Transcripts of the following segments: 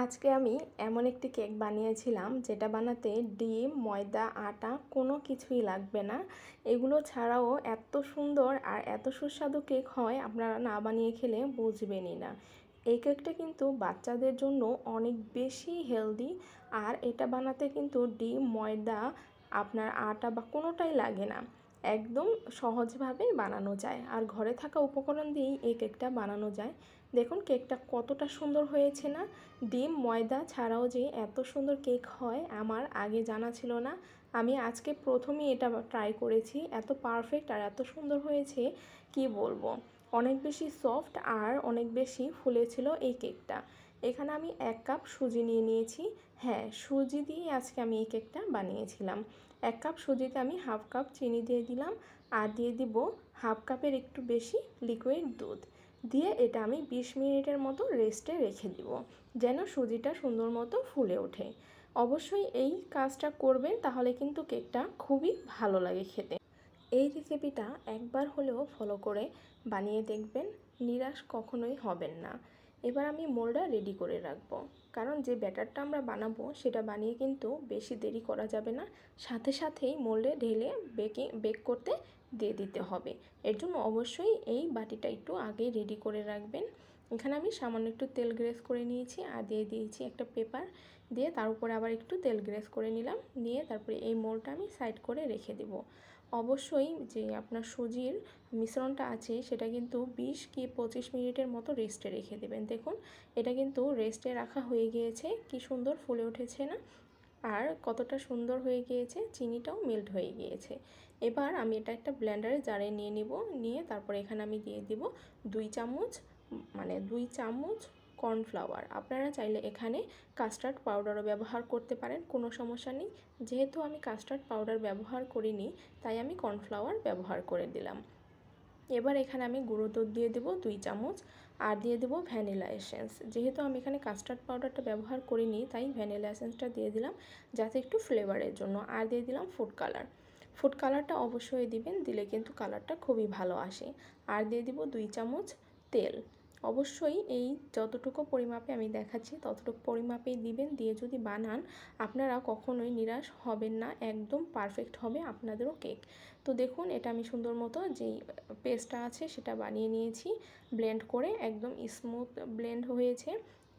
আজকে আমি এমন একটি কেক বানিয়েছিলাম যেটা বানাতে ডিম, ময়দা, আটা কোনো কিছুই লাগবে না। এগুলো ছাড়াও এত সুন্দর আর এত সুস্বাদু কেক হয়, আপনারা না বানিয়ে খেলে বুঝবেনই না। এই কেকটা কিন্তু বাচ্চাদের জন্য অনেক বেশি হেলদি, আর এটা বানাতে কিন্তু ডিম, ময়দা, আপনার আটা বা কোনোটাই লাগে না। একদম সহজভাবেই বানানো যায়, আর ঘরে থাকা উপকরণ দিয়েই এই কেকটা বানানো যায়। দেখুন কেকটা কতটা সুন্দর হয়েছে না। ডিম, ময়দা ছাড়াও যে এত সুন্দর কেক হয় আমার আগে জানা ছিল না। আমি আজকে প্রথমেই এটা ট্রাই করেছি। এত পারফেক্ট আর এত সুন্দর হয়েছে কি বলবো। অনেক বেশি সফট আর অনেক বেশি ফুলেছিল এই কেকটা। এখানে আমি 1 কাপ সুজি নিয়ে নিয়েছি। হ্যাঁ, সুজি দিয়ে আজকে আমি এই কেকটা বানিয়েছিলাম। 1 কাপ সুজিতে আমি 1/2 কাপ চিনি দিয়ে দিলাম, আর দিয়ে দিব 1/2 কাপের একটু বেশি লিকুইড দুধ। দিয়ে এটা আমি 20 মিনিটের মতো রেস্টে রেখে দিব, যেন সুজিটা সুন্দর মতো ফুলে ওঠে। অবশ্যই এই কাজটা করবেন, তাহলে কিন্তু কেকটা খুবই ভালো লাগে খেতে। এই রেসিপিটা একবার হলেও ফলো করে বানিয়ে দেখবেন, নিরাশ কখনোই হবেন না। এবার আমি মোল্ডটা রেডি করে রাখবো, কারণ যে ব্যাটারটা আমরা বানাবো সেটা বানিয়ে কিন্তু বেশি দেরি করা যাবে না। সাথে সাথেই মোল্ডে ঢেলে বেক করতে দিয়ে দিতে হবে। এর জন্য অবশ্যই এই বাটিটা একটু আগেই রেডি করে রাখবেন। এখানে আমি সামান্য একটু তেল গ্রেস করে নিয়েছি, আর দিয়ে দিয়েছি একটা পেপার, দিয়ে তার উপরে আবার একটু তেল গ্রেস করে নিলাম। নিয়ে তারপরে এই মোল্ডটা আমি সাইড করে রেখে দেব। অবশ্যই যে আপনার সুজির মিশ্রণটা আছে সেটা কিন্তু 20 কি 25 মিনিটের মতো রেস্টে রেখে দেবেন। দেখুন এটা কিন্তু রেস্টে রাখা হয়ে গিয়েছে, কি সুন্দর ফুলে উঠেছে না, আর কতটা সুন্দর হয়ে গিয়েছে, চিনিটাও মেল্ট হয়ে গিয়েছে। এবার আমি এটা একটা ব্লেন্ডারে জারে নিয়ে নিব। নিয়ে তারপরে এখানে আমি দিয়ে দিব 2 চামচ, মানে 2 চামচ কর্নফ্লাওয়ার। আপনারা চাইলে এখানে কাস্টার্ড পাউডারও ব্যবহার করতে পারেন, কোনো সমস্যা নেই। যেহেতু আমি কাস্টার্ড পাউডার ব্যবহার করিনি, তাই আমি কর্নফ্লাওয়ার ব্যবহার করে দিলাম। এবার এখানে আমি গুঁড়ো দুধ দিয়ে দেবো 2 চামচ, আর দিয়ে দেবো ভ্যানিলা এসেন্স। যেহেতু আমি এখানে কাস্টার্ড পাউডারটা ব্যবহার করিনি, তাই ভ্যানিলা এসেন্সটা দিয়ে দিলাম যাতে একটু ফ্লেভারের জন্য। আর দিয়ে দিলাম ফুড কালার। ফুড কালারটা অবশ্যই দিবেন, দিলে কিন্তু কালারটা খুবই ভালো আসে। আর দিয়ে দিব 2 চামচ তেল। অবশ্যই এই যতটুকু পরিমাপে আমি দেখাচ্ছি ততটুকু পরিমাপেই দিবেন। দিয়ে যদি বানান, আপনারা কখনোই নিরাশ হবেন না, একদম পারফেক্ট হবে আপনাদেরও কেক। তো দেখুন এটা আমি সুন্দর মতো যেই পেস্টটা আছে সেটা বানিয়ে নিয়েছি, ব্লেন্ড করে একদম স্মুথ ব্লেন্ড হয়েছে।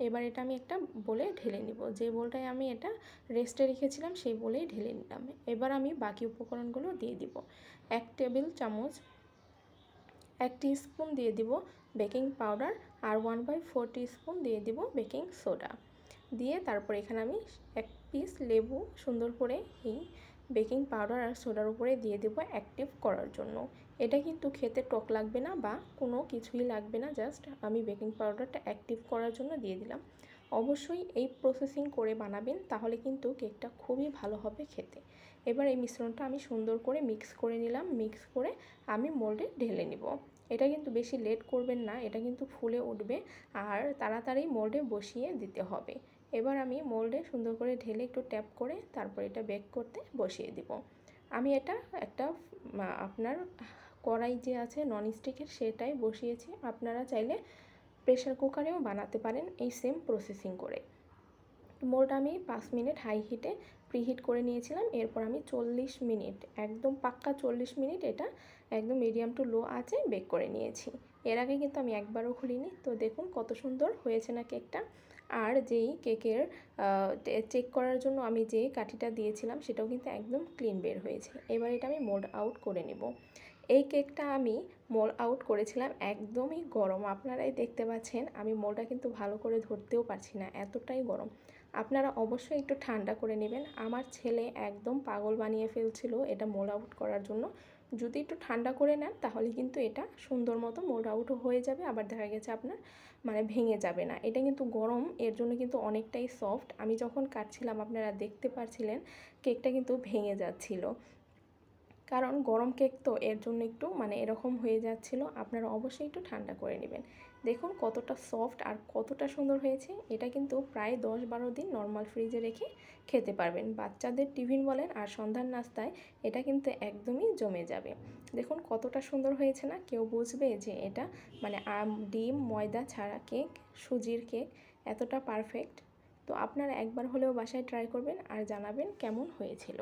এবার এটা আমি একটা বলে ঢেলে নিব। যে বোলটায় আমি এটা রেস্টে রেখেছিলাম সেই বলেই ঢেলে নিলাম। এবার আমি বাকি উপকরণগুলো দিয়ে দিব। 1 টেবিল চামচ, 1 টিস্পুন দিয়ে দিব বেকিং পাউডার, আর 1/4 টিস্পুন দিয়ে দিব বেকিং সোডা। দিয়ে তারপর এখানে আমি 1 পিস লেবু সুন্দর করে এই বেকিং পাউডার আর সোডার উপরে দিয়ে দেবো অ্যাক্টিভ করার জন্য। এটা কিন্তু খেতে টক লাগবে না বা কোনো কিছুই লাগবে না, জাস্ট আমি বেকিং পাউডারটা অ্যাক্টিভ করার জন্য দিয়ে দিলাম। অবশ্যই এই প্রসেসিং করে বানাবেন, তাহলে কিন্তু কেকটা খুবই ভালো হবে খেতে। এবার এই মিশ্রণটা আমি সুন্দর করে মিক্স করে নিলাম। মিক্স করে আমি মোল্ডে ঢেলে নিব। এটা কিন্তু বেশি লেট করবেন না, এটা কিন্তু ফুলে উঠবে, আর তাড়াতাড়ি মোল্ডে বসিয়ে দিতে হবে। এবার আমি মোল্ডে সুন্দর করে ঢেলে একটু ট্যাপ করে তারপর এটা বেক করতে বসিয়ে দিব। আমি এটা একটা আপনার কড়াই যে আছে ননস্টিকের সেটাই বসিয়েছি। আপনারা চাইলে প্রেসার কুকারেও বানাতে পারেন এই সেম প্রসেসিং করে। মোলটা আমি 5 মিনিট হাই হিটে প্রিহিট করে নিয়েছিলাম। এরপর আমি 40 মিনিট, একদম পাক্কা 40 মিনিট এটা একদম মিডিয়াম টু লো আঁচে বেক করে নিয়েছি। এর আগে কিন্তু আমি একবারও খুলিনি। তো দেখুন কত সুন্দর হয়েছে না কেকটা। আর যেই কেকের চেক করার জন্য আমি যে কাঠিটা দিয়েছিলাম সেটাও কিন্তু একদম ক্লিন বের হয়েছে। এবার এটা আমি মোল্ড আউট করে নেব। এই কেকটা আমি মোল্ড আউট করেছিলাম একদমই গরম, আপনারাই দেখতে পাচ্ছেন। আমি মোল্ডটা কিন্তু ভালো করে ধরতেও পারছি না, এতটাই গরম। আপনারা অবশ্যই একটু ঠান্ডা করে নেবেন। আমার ছেলে একদম পাগল বানিয়ে ফেলছিল এটা মোল্ড আউট করার জন্য। যদি একটু ঠান্ডা করে নেন তাহলে কিন্তু এটা সুন্দর মতো মোল্ড আউট হয়ে যাবে, আবার দেখা গেছে আপনার মানে ভেঙে যাবে না। এটা কিন্তু গরম, এর জন্য কিন্তু অনেকটাই সফট। আমি যখন কাটছিলাম আপনারা দেখতে পাচ্ছিলেন কেকটা কিন্তু ভেঙে যাচ্ছিল, কারণ গরম কেক তো, এর জন্য একটু মানে এরকম হয়ে যাচ্ছিল। আপনারা অবশ্যই একটু ঠান্ডা করে নেবেন। দেখুন কতটা সফট আর কতটা সুন্দর হয়েছে। এটা কিন্তু প্রায় 10-12 দিন নর্মাল ফ্রিজে রেখে খেতে পারবেন। বাচ্চাদের টিফিন বলেন আর সন্ধ্যার নাস্তায় এটা কিন্তু একদমই জমে যাবে। দেখুন কতটা সুন্দর হয়েছে না, কেউ বুঝবে যে এটা মানে ডিম ময়দা ছাড়া কেক, সুজির কেক, এতটা পারফেক্ট। তো আপনারা একবার হলেও বাসায় ট্রাই করবেন আর জানাবেন কেমন হয়েছিল।